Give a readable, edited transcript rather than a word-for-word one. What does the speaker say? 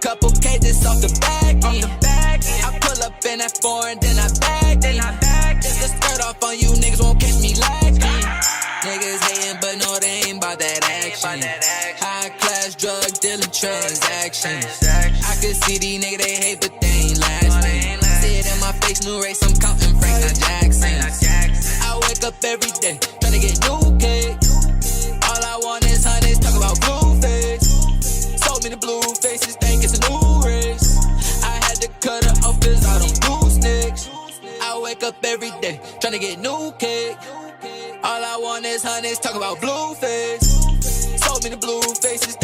couple cases off the back end. I pull up in that foreign, then I bag in. Just to skirt off on you niggas won't catch me lacking. Niggas hating, but no, they ain't about that action. High class drug dealing transactions. I can see these niggas, they hate, but they ain't lasting. See it in my face, new race, I'm counting Franklin Jackson. I wake up every day, tryna get new cake. All I want is honeys, talk about blue face. Sold me the blue faces, think it's a new race. I had to cut her off cause I don't do snakes. I wake up every day, tryna get new cake. All I want is honeys, talk about blue face. Sold me the blue faces,